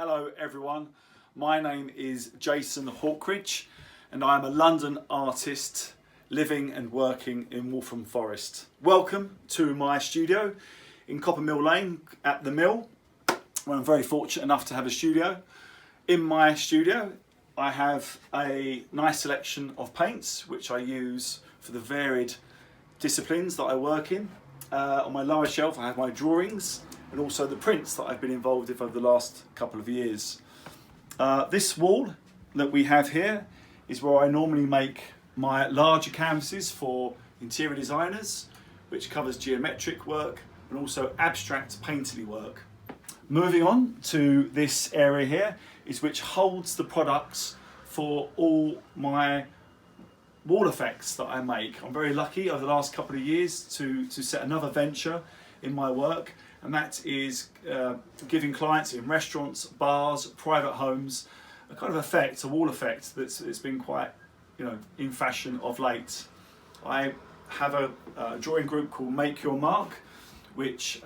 Hello everyone, my name is Jason Hawkridge and I am a London artist living and working in Waltham Forest. Welcome to my studio in Coppermill Lane at the Mill, where I'm very fortunate enough to have a studio. In my studio I have a nice selection of paints which I use for the varied disciplines that I work in. On my lower shelf I have my drawings and also the prints that I've been involved with over the last couple of years. This wall that we have here is where I normally make my larger canvases for interior designers, which covers geometric work and also abstract painterly work. Moving on to this area here is which holds the products for all my wall effects that I make. I'm very lucky over the last couple of years to set another venture in my work, and that is giving clients in restaurants, bars, private homes a kind of effect, a wall effect that's been quite, in fashion of late. I have a drawing group called Make Your Mark, which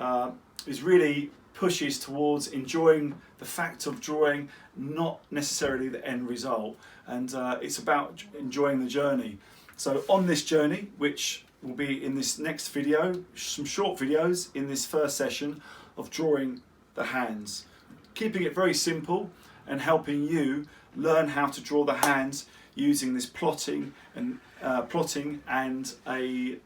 is really pushes towards enjoying the fact of drawing, not necessarily the end result, and it's about enjoying the journey. So on this journey, which will be in this next video, some short videos in this first session of drawing the hands, keeping it very simple and helping you learn how to draw the hands using this plotting and a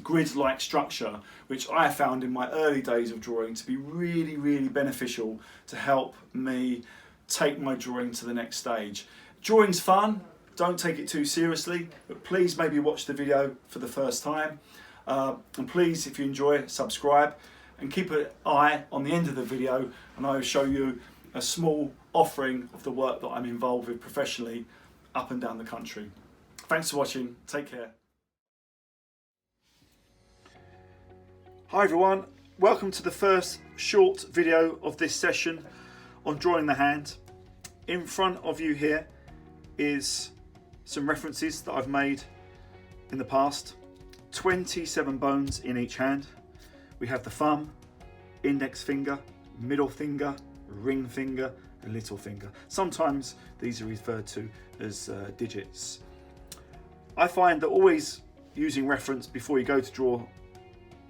grid-like structure, which I found in my early days of drawing to be really beneficial to help me take my drawing to the next stage. Drawing's fun, don't take it too seriously, but please maybe watch the video for the first time, and please, if you enjoy, subscribe and keep an eye on the end of the video, and I will show you a small offering of the work that I'm involved with professionally up and down the country. Thanks for watching, take care. Hi everyone, welcome to the first short video of this session on drawing the hand. In front of you here is some references that I've made in the past. 27 bones in each hand. We have the thumb, index finger, middle finger, ring finger and little finger. Sometimes these are referred to as digits. I find that always using reference before you go to draw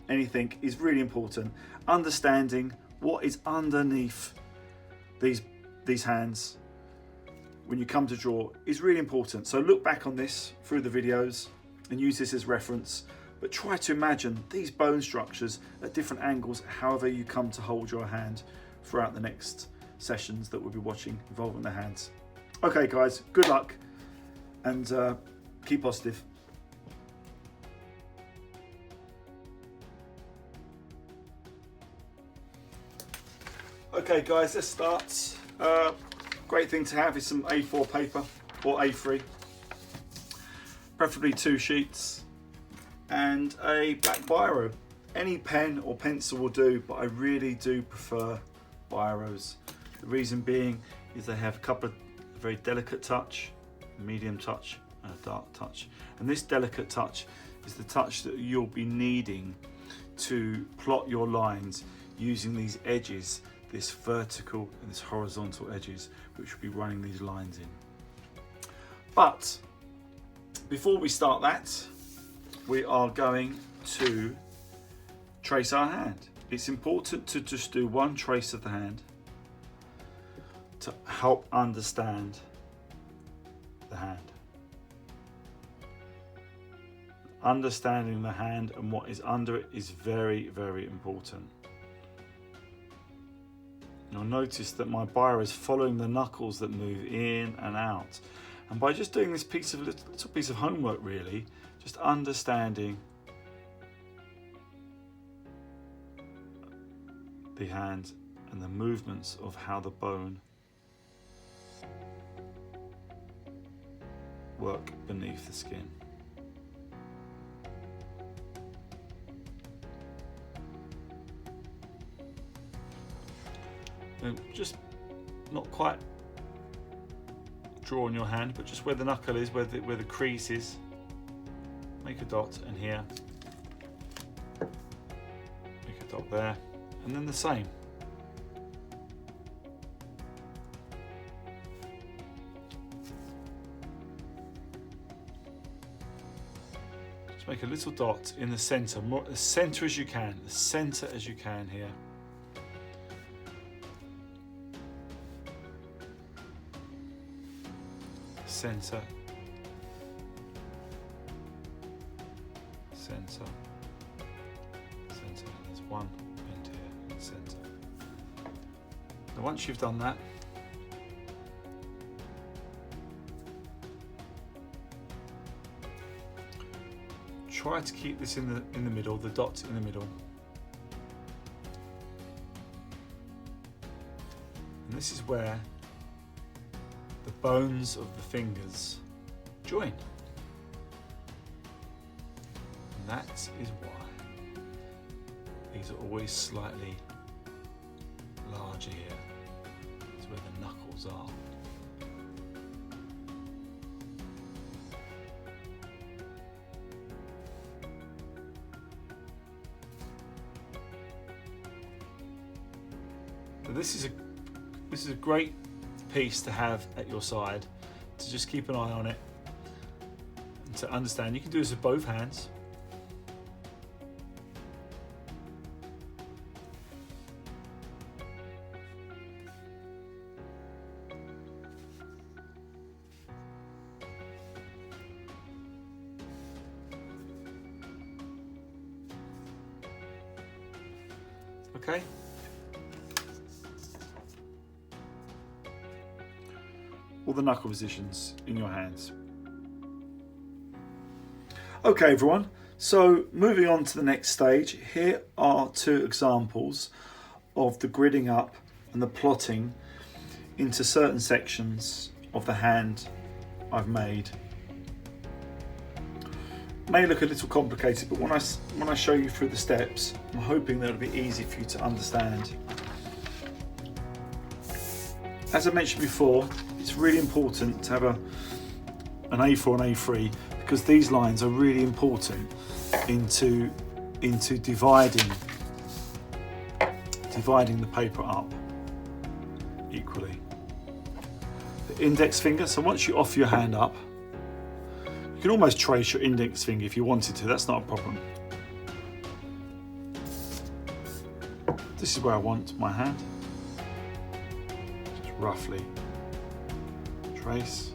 anything is really important. Understanding what is underneath these hands when you come to draw is really important. So look back on this through the videos and use this as reference, but try to imagine these bone structures at different angles however you come to hold your hand throughout the next sessions that we'll be watching involving the hands. Okay guys, good luck and keep positive. Okay guys, let's start. Great thing to have is some A4 paper or A3, preferably 2 sheets, and a black biro. Any pen or pencil will do, but I really do prefer biros. The reason being is they have a couple of very delicate touch, medium touch and a dark touch, and this delicate touch is the touch that you'll be needing to plot your lines using these edges, this vertical and this horizontal edges, which will be running these lines in. But before we start that, we are going to trace our hand. It's important to just do one trace of the hand to help understand the hand. Understanding the hand and what is under it is very important. You'll notice that my biro is following the knuckles that move in and out. And by just doing this little piece of homework really, just understanding the hand and the movements of how the bone work beneath the skin. And just not quite draw on your hand, but just where the knuckle is, where the crease is, make a dot, and here make a dot there, and then the same. Just make a little dot in the centre, more as centre as you can, as centre as you can here. Centre, centre, centre. There's one end here, centre. Now once you've done that, try to keep this in the middle, the dot in the middle. And this is where the bones of the fingers join. And that is why these are always slightly larger here. That's where the knuckles are. So this is a great piece to have at your side, to just keep an eye on it and to understand. You can do this with both hands. Okay. All the knuckle positions in your hands. Okay everyone, so moving on to the next stage, here are two examples of the gridding up and the plotting into certain sections of the hand I've made. It may look a little complicated, but when I show you through the steps, I'm hoping that it'll be easy for you to understand. As I mentioned before, it's really important to have an A4 and A3 because these lines are really important into dividing the paper up equally. The index finger, so once you offer your hand up, you can almost trace your index finger if you wanted to, that's not a problem. This is where I want my hand. Just roughly trace.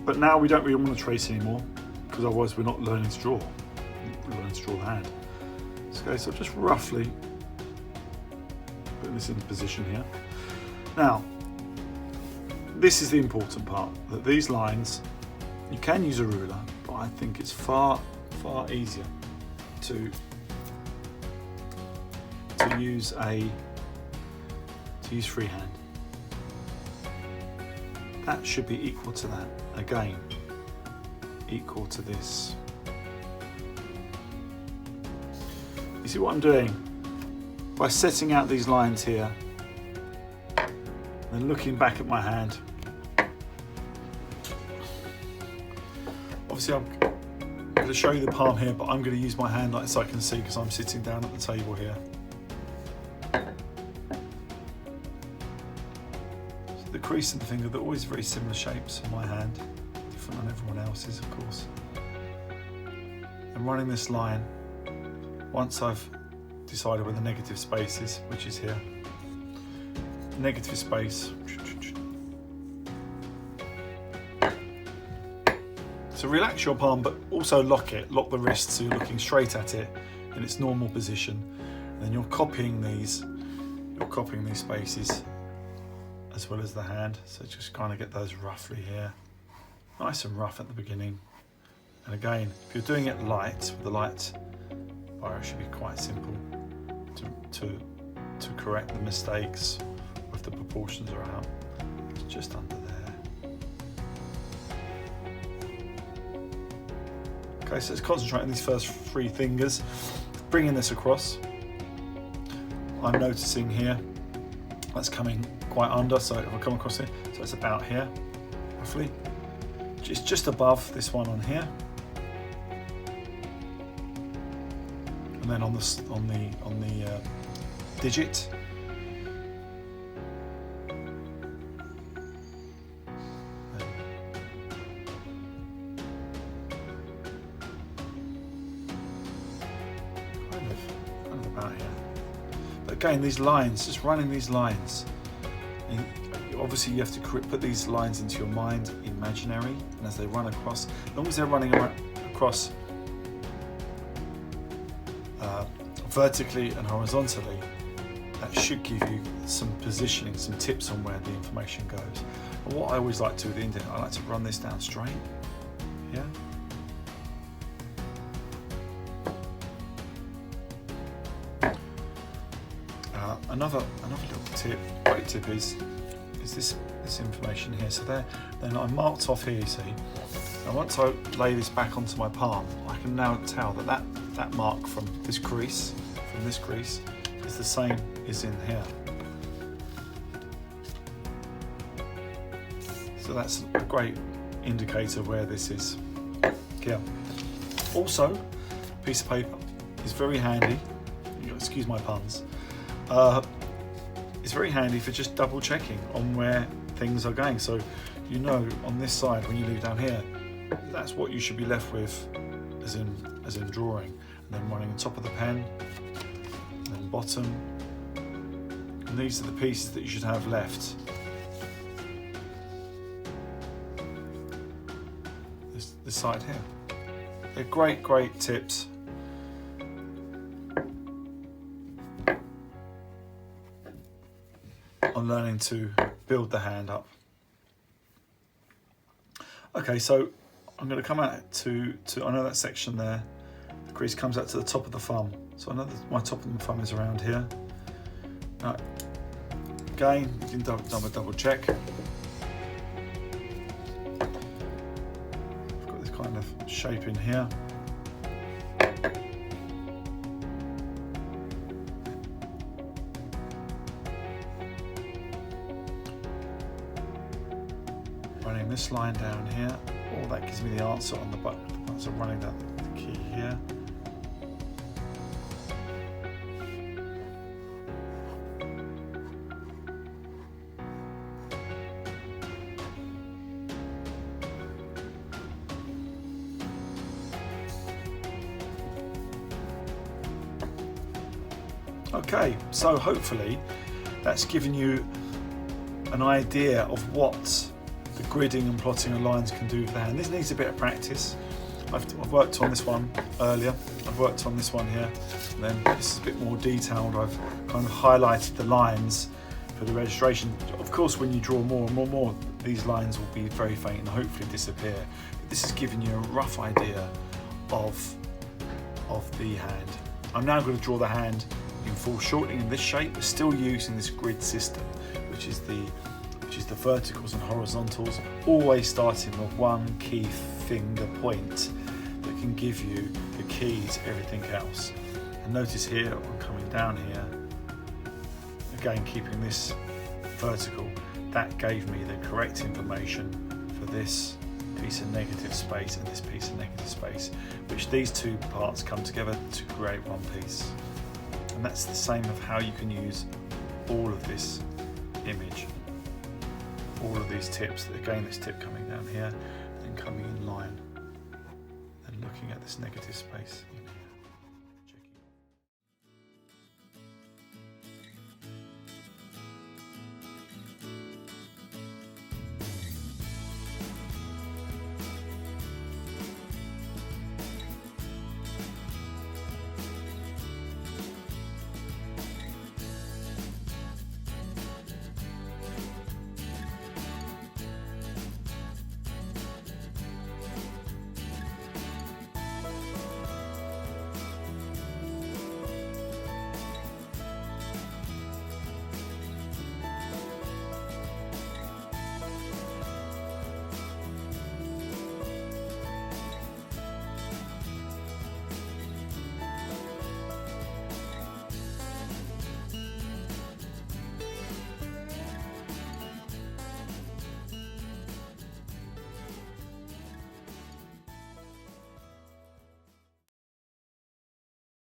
But now we don't really want to trace anymore because otherwise we're not learning to draw. We're learning to draw the hand. Okay, so just roughly putting this in position here. Now, this is the important part, that these lines, you can use a ruler, but I think it's far easier to use freehand. That should be equal to that. Again, equal to this. You see what I'm doing? By setting out these lines here and looking back at my hand. Obviously I'm going to show you the palm here, but I'm going to use my hand like so I can see because I'm sitting down at the table here. So the crease and the finger, they're always very similar shapes on my hand, different than everyone else's of course. I'm running this line once I've decided where the negative space is, which is here. Negative space. So relax your palm, but also lock the wrist so you're looking straight at it in its normal position. And then you're copying these spaces as well as the hand. So just kind of get those roughly here. Nice and rough at the beginning. And again, if you're doing it light, with the light fire, it should be quite simple to correct the mistakes if the proportions are out. It's just under there. Okay, so let's concentrate on these first three fingers. Bringing this across. I'm noticing here that's coming quite under, so if I come across it, so it's about here, roughly. It's just above this one on here. And then on the digit. about here. But again, these lines, just running these lines, and obviously you have to put these lines into your mind, imaginary, and as they run across, as long as they're running across vertically and horizontally, that should give you some positioning, some tips on where the information goes. But what I always like to do with the indent, I like to run this down straight, yeah? Another little tip, great tip is this information here. So then I marked off here, you see. And once I lay this back onto my palm, I can now tell that mark from this crease is the same as in here. So that's a great indicator where this is. Yeah. Also, a piece of paper is very handy. Excuse my puns. It's very handy for just double checking on where things are going. So you know on this side when you leave down here, that's what you should be left with as in drawing. And then running on top of the pen, and then bottom. And these are the pieces that you should have left. This side here. They're great tips. On learning to build the hand up. Okay, so I'm going to come out to I know that section there, the crease comes out to the top of the thumb. So I know that my top of the thumb is around here. Now, again, you can double check. I've got this kind of shape in here. Running this line down here, that gives me the answer on the button. So running down the key here. Okay, so hopefully that's given you an idea of what the gridding and plotting of lines can do for the hand. This needs a bit of practice. I've worked on this one earlier, I've worked on this one here, and then this is a bit more detailed. I've kind of highlighted the lines for the registration. Of course, when you draw more and more, these lines will be very faint and hopefully disappear. But this has given you a rough idea of the hand. I'm now going to draw the hand in foreshortening in this shape, but still using this grid system, which is the verticals and horizontals, always starting with one key finger point that can give you the key to everything else. And notice here, I'm coming down here, again keeping this vertical, that gave me the correct information for this piece of negative space and this piece of negative space, which these two parts come together to create one piece. And that's the same of how you can use all of this image. All of these tips, again this tip coming down here, then coming in line, and looking at this negative space.